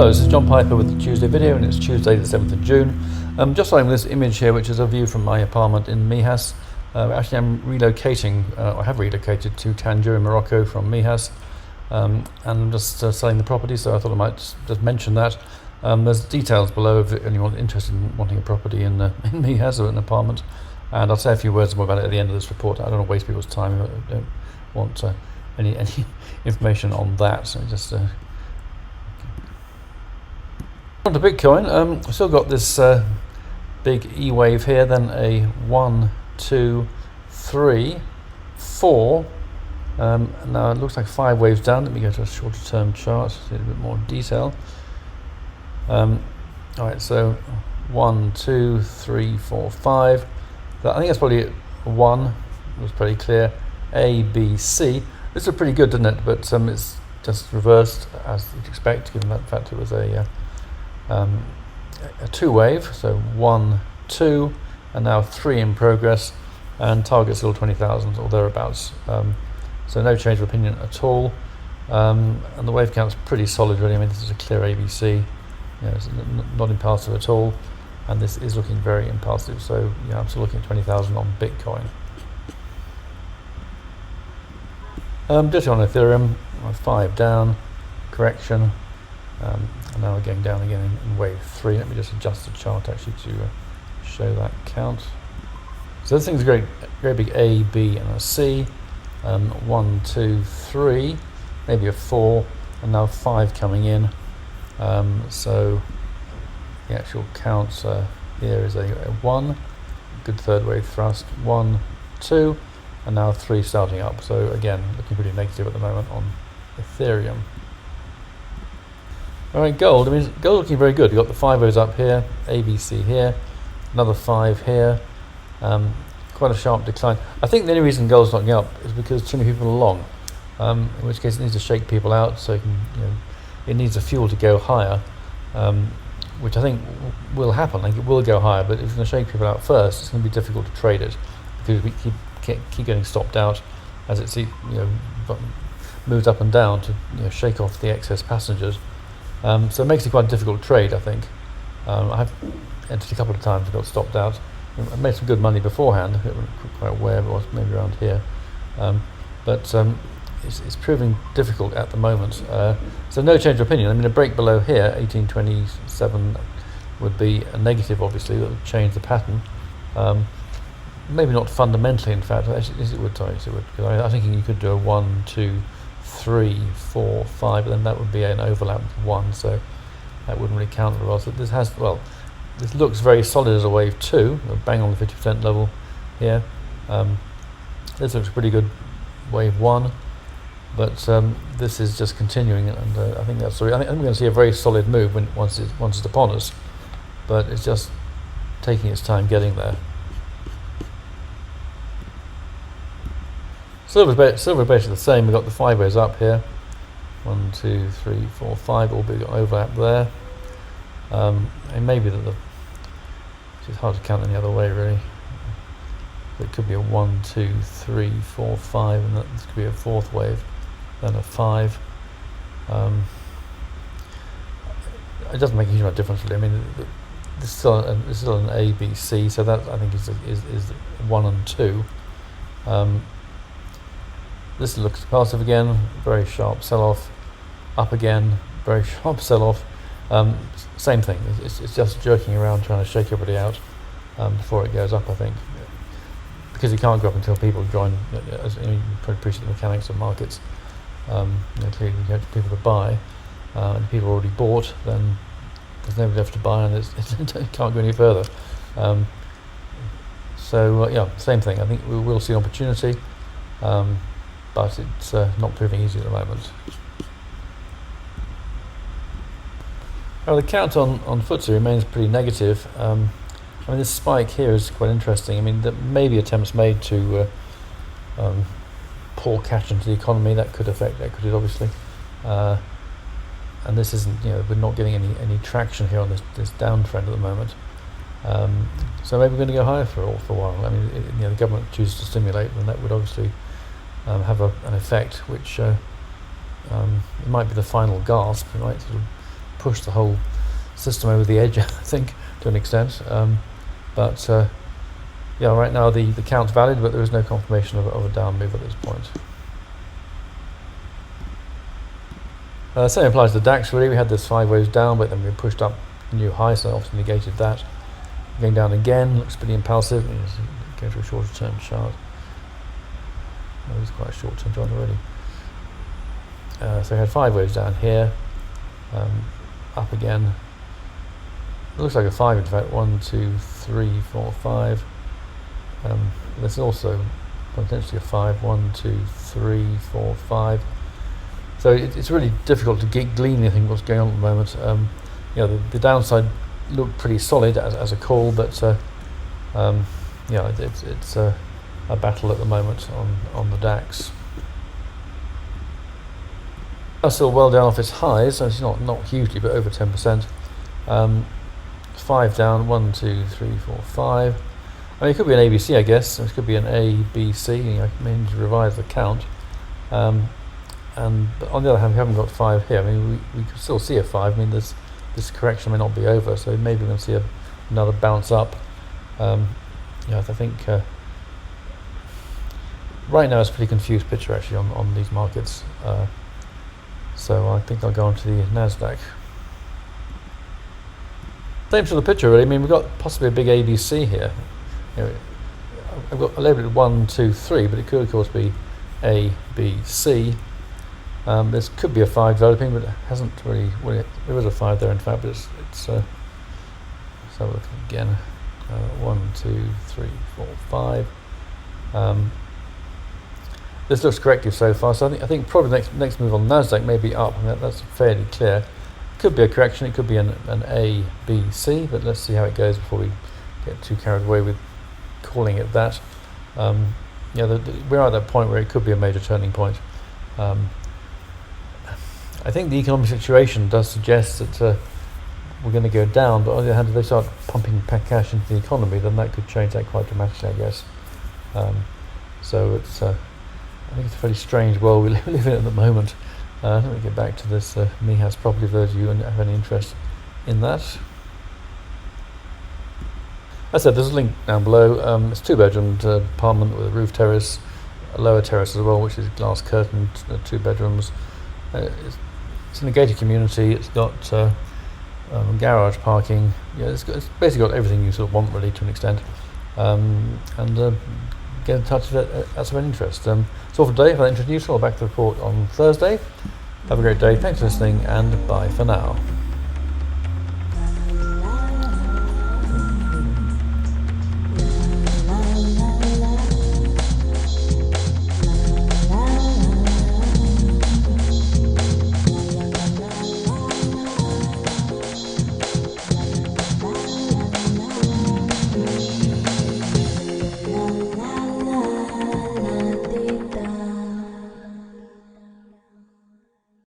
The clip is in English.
Hello, this is John Piper with the Tuesday video, and it's Tuesday the 7th of June. Just showing this image here, which is a view from my apartment in Mijas. Actually, I'm relocating, I have relocated to Tangier in Morocco from Mijas, and I'm just selling the property, so I thought I might just mention that. There's details below if anyone's interested in wanting a property in Mijas or an apartment, and I'll say a few words more about it at the end of this report. I don't want to waste people's time. I don't want any information on that, so just on to Bitcoin. Still got this big E wave here, then a 1, 2, 3, 4. Now it looks like 5 waves down. Let me go to a shorter term chart, see a bit more detail. Alright, so 1, 2, 3, 4, 5. I think that's probably 1. It was pretty clear. A, B, C. This is pretty good, didn't it? But it's just reversed as you'd expect, given that fact it was a 2 wave, so 1, 2, and now 3 in progress, and target still 20,000 or thereabouts. So no change of opinion at all, and the wave count's pretty solid really. I mean, this is a clear ABC, it's not impulsive at all, and this is looking very impulsive. So I'm still looking at 20,000 on Bitcoin. Just on Ethereum, 5 down, correction. And now we're going down again in wave 3. Let me just adjust the chart actually to show that count. So this thing's a very big A, B, and a C. 1, 2, 3, maybe a 4, and now 5 coming in. So the actual count here is a 1, good third wave thrust. 1, 2, and now 3 starting up. So again, looking pretty negative at the moment on Ethereum. Alright, gold. I mean, gold looking very good. You've got the 5 O's up here, ABC here, another 5 here. Quite a sharp decline. I think the only reason gold's not going up is because too many people are long. In which case it needs to shake people out, so it needs a fuel to go higher, which I think will happen. Like, it will go higher, but if it's going to shake people out first, it's going to be difficult to trade it because we keep getting stopped out as it moves up and down to shake off the excess passengers. So it makes it quite a difficult trade, I think. I have entered a couple of times and got stopped out. I made some good money beforehand. I wasn't quite aware it was maybe around here. But it's proving difficult at the moment. So no change of opinion. I mean, a break below here, 1827, would be a negative, obviously. That would change the pattern. Maybe not fundamentally, in fact. Actually, it would, because I'm thinking you could do a 1, 2, 3, 4, 5, and then that would be an overlap with 1, so that wouldn't really count for us. This looks very solid as a wave 2, bang on the 50% level here. This looks pretty good wave 1, but this is just continuing, and I think that's sorry. I think we're going to see a very solid move once it's upon us, but it's just taking its time getting there. Silver's basically the same. We've got the 5 O's up here. 1, 2, 3, 4, 5, all big overlap there. And maybe it's hard to count any other way really. It could be a 1, 2, 3, 4, 5, and this could be a 4th wave, then a 5. It doesn't make a huge amount of difference really. I mean, it's still an A, B, C, so that I think is 1 and 2. This looks passive again, very sharp sell-off, up again, very sharp sell-off. Same thing, it's just jerking around trying to shake everybody out before it goes up, I think. Because it can't go up until people join, as you probably appreciate the mechanics of markets. Clearly you get people to buy, and people already bought, then there's nobody left to buy, and it can't go any further. Same thing, I think we will see opportunity. But it's not proving easy at the moment. Well, the count on Footsie remains pretty negative. I mean, this spike here is quite interesting. I mean, there may be attempts made to pour cash into the economy. That could affect equities, obviously. And this isn't, we're not getting any traction here on this downtrend at the moment. So maybe we're going to go higher for a while. I mean, the government chooses to stimulate, then that would obviously have an effect which it might be the final gasp. It might sort of pushed the whole system over the edge, I think, to an extent. But yeah, right now the count's valid, but there is no confirmation of a down move at this point. Same applies to the DAX really. We had this sideways down, but then we pushed up a new high, so obviously negated that. Going down again, looks pretty impulsive. Go to a shorter term chart. Oh, it's quite a short term chart already. So we had 5 waves down here, up again. It looks like a 5 in fact. 1, 2, 3, 4, 5. There's also potentially a 5. 1, 2, 3, 4, 5. So it's really difficult to glean anything what's going on at the moment. You know, the downside looked pretty solid as a call, but yeah, it's a battle at the moment on the DAX. That's still well down off its highs, so it's not hugely, but over 10%. 5 down, 1, 2, 3, 4, 5. I mean, it could be an ABC, I guess. It could be an A, B, C. You know, I mean, to revise the count. But on the other hand, we haven't got 5 here. I mean, we could still see a 5. I mean, this correction may not be over, so maybe we're going to see another bounce up. Yeah, I think right now it's a pretty confused picture actually on these markets. So I think I'll go on to the NASDAQ. Same sort of picture really. I mean, we've got possibly a big ABC here. You know, I labelled it 1, 2, 3, but it could of course be A, B, C. This could be a 5 developing, but it hasn't really. Well, there is a 5 there in fact, but it's let's have a look again. 1, 2, 3, 4, 5. This looks corrective so far, so I think probably next move on Nasdaq may be up, and that's fairly clear. It could be a correction. It could be an A, B, C, but let's see how it goes before we get too carried away with calling it that. Yeah, we're at that point where it could be a major turning point. I think the economic situation does suggest that we're going to go down, but on the other hand, if they start pumping cash into the economy, then that could change that quite dramatically, I guess. So I think it's a fairly strange world we live in at the moment. Let me get back to this House property for those of you who have any interest in that. As I said, there's a link down below. It's a 2-bedroomed apartment with a roof terrace, a lower terrace as well, which is glass curtained, 2 bedrooms. It's in a gated community. It's got garage parking. Yeah, it's basically got everything you sort of want really to an extent. Get in touch if that's of an interest. That's all for today. If that interested you, I'll back to the report on Thursday. Have a great day. Thanks for listening, and bye for now.